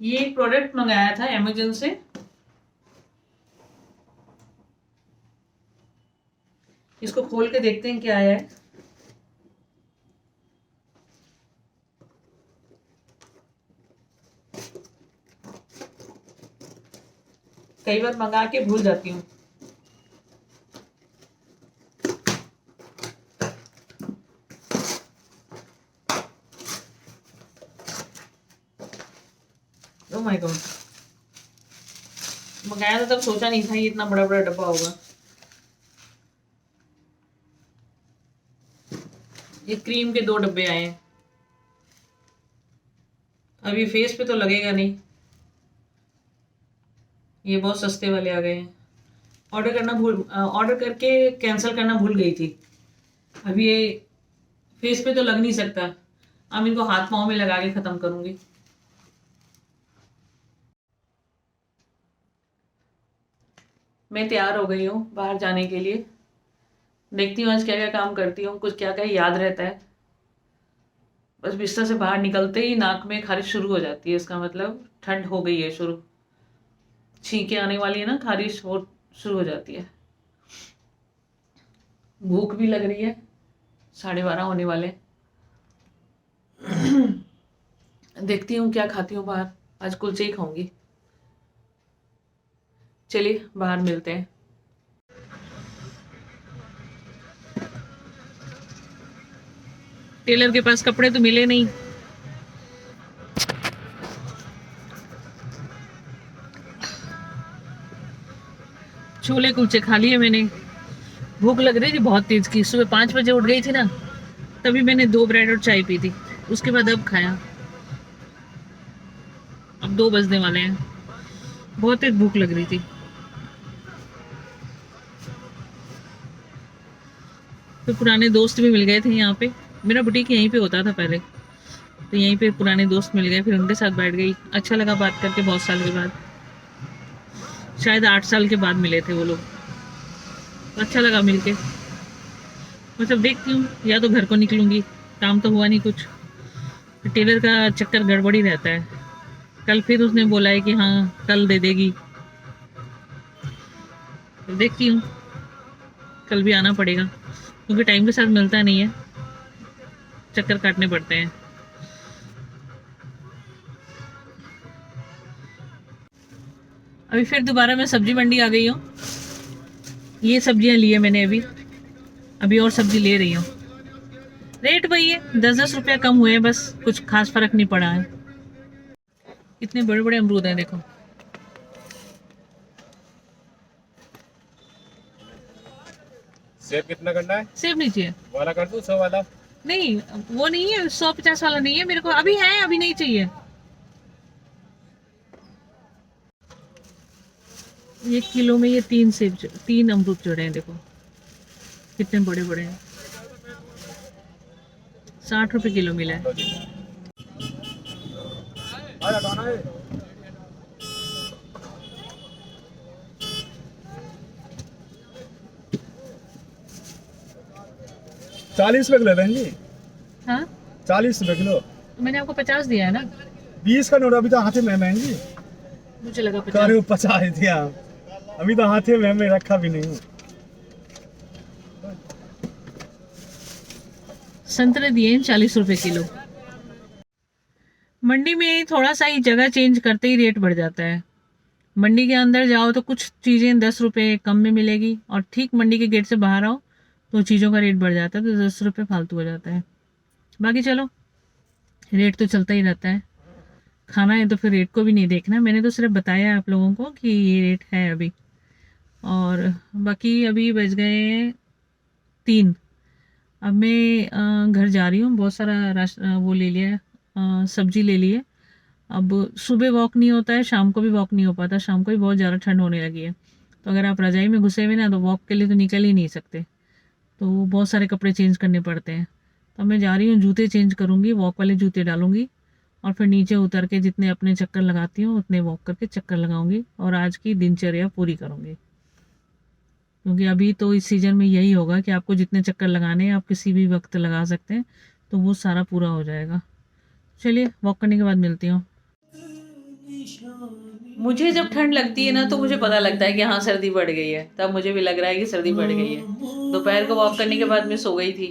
ये एक प्रोडक्ट मंगाया था अमेजोन से। इसको खोल के देखते हैं क्या आया है। कई बार मंगा के भूल जाती हूँ। ओह माय गॉड, मंगाया था तब सोचा नहीं था ये इतना बड़ा बड़ा डब्बा होगा। ये क्रीम के 2 डब्बे आए हैं। अब ये फेस पे तो लगेगा नहीं, ये बहुत सस्ते वाले आ गए हैं। ऑर्डर करके कैंसिल करना भूल गई थी। अब ये फेस पे तो लग नहीं सकता, अब इनको हाथ पाँव में लगा के ख़त्म करूँगी। मैं तैयार हो गई हूँ बाहर जाने के लिए। देखती हूँ आज क्या क्या काम करती हूँ, कुछ क्या क्या याद रहता है। बस बिस्तर से बाहर निकलते ही नाक में खारिश शुरू हो जाती है, इसका मतलब ठंड हो गई है शुरू। छींकें आने वाली है ना, खारिश वो शुरू हो जाती है। भूख भी लग रही है, 12:30 होने वाले। देखती हूँ क्या खाती हूँ बाहर, आज कुलचे ही खाऊंगी। चलिए बाहर मिलते हैं। टेलर के पास कपड़े तो मिले नहीं। छोले कुलचे खा लिए मैंने। भूख लग रही थी बहुत तेज की, सुबह 5 बजे उठ गई थी ना, तभी मैंने 2 ब्रेड और चाय पी थी। उसके बाद अब खाया। अब 2 बजने वाले हैं, बहुत तेज भूख लग रही थी। तो पुराने दोस्त भी मिल गए थे यहाँ पे। मेरा बुटीक यहीं पे होता था पहले, तो यहीं पे पुराने दोस्त मिल गए, फिर उनके साथ बैठ गई। अच्छा लगा बात करके, बहुत साल के बाद, शायद 8 साल के बाद मिले थे वो लोग। अच्छा लगा मिलके। मतलब देखती हूँ, या तो घर को निकलूंगी, काम तो हुआ नहीं कुछ। टेलर का चक्कर गड़बड़ी रहता है। कल फिर उसने बोला है कि हाँ कल दे देगी, तो देखती हूँ कल भी आना पड़ेगा, क्योंकि टाइम के साथ मिलता नहीं है, चक्कर काटने पड़ते हैं। अभी फिर दोबारा मैं सब्जी मंडी आ गई हूँ। ये सब्जियां ली है मैंने अभी और सब्जी ले रही हूँ। रेट वही है, 10-10 रुपया कम हुए हैं बस, कुछ खास फर्क नहीं पड़ा है। इतने बड़े बड़े अमरूद हैं देखो। सेब कितना करना है? सेब नहीं चाहिए वाला कर दूं, 100 वाला? नहीं, वो नहीं है, 150 वाला नहीं है मेरे को, अभी है, अभी नहीं चाहिए। 1 किलो में ये 3 अमरूद चढ़े हैं देखो, कितने बड़े बड़े हैं। 60 रुपए किलो मिला है। आ जाना है। 40 रुपए किलो बहन जी। हाँ, 40 रुपए किलो। तो मैंने आपको 50 दिया है ना। 20 का नोट अभी तो हाथे में बहन जी। मुझे लगा कह 50। रहे हो 50 दिया, अभी तो हाथे में मैं रखा भी नहीं हूँ। संतरे दिए हैं 40 रुपए किलो। मंडी में थोड़ा सा ही जगह चेंज करते ही रेट बढ़ जाता है। मंडी के अंदर जाओ तो कुछ चीज़ें 10 रुपए कम में मिलेगी, और ठीक मंडी के गेट से बाहर आओ तो चीज़ों का रेट बढ़ जाता है, तो 10 रुपए फालतू हो जाता है। बाकी चलो, रेट तो चलता ही रहता है। खाना है तो फिर रेट को भी नहीं देखना, मैंने तो सिर्फ बताया आप लोगों को कि ये रेट है अभी। और बाकी अभी बज गए 3। अब मैं घर जा रही हूँ। बहुत सारा वो ले लिया है, सब्जी ले ली है। अब सुबह वॉक नहीं होता है, शाम को भी वॉक नहीं हो पाता, शाम को भी बहुत ज़्यादा ठंड होने लगी है। तो अगर आप रजाई में घुसे हुए ना, तो वॉक के लिए तो निकल ही नहीं सकते, तो बहुत सारे कपड़े चेंज करने पड़ते हैं। तो मैं जा रही हूँ, जूते चेंज करूँगी, वॉक वाले जूते डालूंगी, और फिर नीचे उतर के जितने अपने चक्कर लगाती हूँ उतने वॉक करके चक्कर लगाऊंगी, और आज की दिनचर्या पूरी करूँगी। क्योंकि अभी तो इस सीज़न में यही होगा कि आपको जितने चक्कर लगाने हैं आप किसी भी वक्त लगा सकते हैं, तो वो सारा पूरा हो जाएगा। चलिए वॉक करने के बाद मिलती हूँ। मुझे जब ठंड लगती है ना तो मुझे पता लगता है कि हाँ सर्दी बढ़ गई है, तब मुझे भी लग रहा है कि सर्दी बढ़ गई है। दोपहर को वॉक करने के बाद मैं सो गई थी,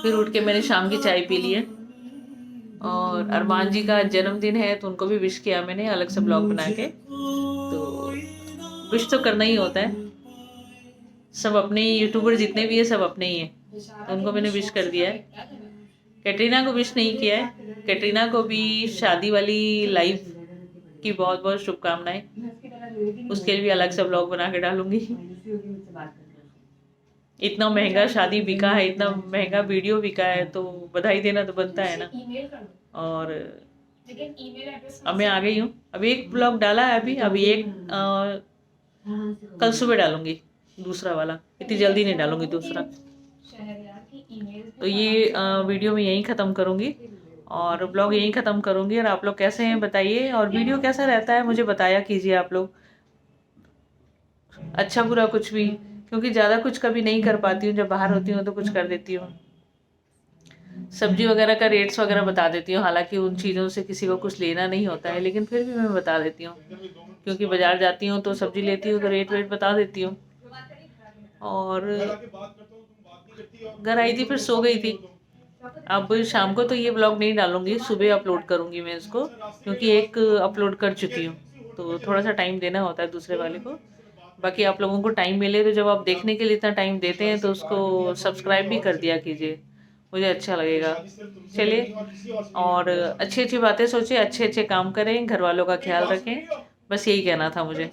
फिर उठ के मैंने शाम की चाय पी ली है। और अरमान जी का जन्मदिन है तो उनको भी विश किया मैंने अलग से ब्लॉग बना के। तो विश तो करना ही होता है, सब अपने ही यूट्यूबर जितने भी है सब अपने ही हैं, तो उनको मैंने विश कर दिया है। कैटरीना को विश नहीं किया है, कैटरीना को भी शादी वाली लाइफ की बहुत बहुत शुभकामनाएं। उसके लिए भी अलग से ब्लॉग बना के डालूंगी। इतना महंगा शादी बिका है, इतना महंगा वीडियो बिका है, तो बधाई देना तो बनता है ना। और अब मैं आ गई हूँ, अभी एक ब्लॉग डाला है, अभी एक कल सुबह डालूंगी दूसरा वाला, इतनी जल्दी नहीं डालूंगी दूसरा। तो ये वीडियो मैं यहीं ख़त्म करूँगी और ब्लॉग यहीं ख़त्म करूँगी। और आप लोग कैसे हैं बताइए, और वीडियो कैसा रहता है मुझे बताया कीजिए आप लोग, अच्छा बुरा कुछ भी, क्योंकि ज़्यादा कुछ कभी नहीं कर पाती हूँ, जब बाहर होती हूँ तो कुछ कर देती हूँ। सब्जी वगैरह का रेट्स वगैरह बता देती हूँ, हालांकि उन चीज़ों से किसी को कुछ लेना नहीं होता है, लेकिन फिर भी मैं बता देती हूँ, क्योंकि बाज़ार जाती हूँ तो सब्जी लेती हूँ तो रेट वेट बता देती हूँ। और घर आई थी फिर सो गई थी। अब शाम को तो ये ब्लॉग नहीं डालूंगी, सुबह अपलोड करूंगी मैं इसको, क्योंकि एक अपलोड कर चुकी हूँ, तो थोड़ा सा टाइम देना होता है दूसरे वाले को। बाकी आप लोगों को टाइम मिले तो जब आप देखने के लिए इतना टाइम देते हैं तो उसको सब्सक्राइब भी कर दिया कीजिए, मुझे अच्छा लगेगा। चलिए, और अच्छी अच्छी बातें सोचें, अच्छे अच्छे काम करें, घर वालों का ख्याल रखें, बस यही कहना था मुझे।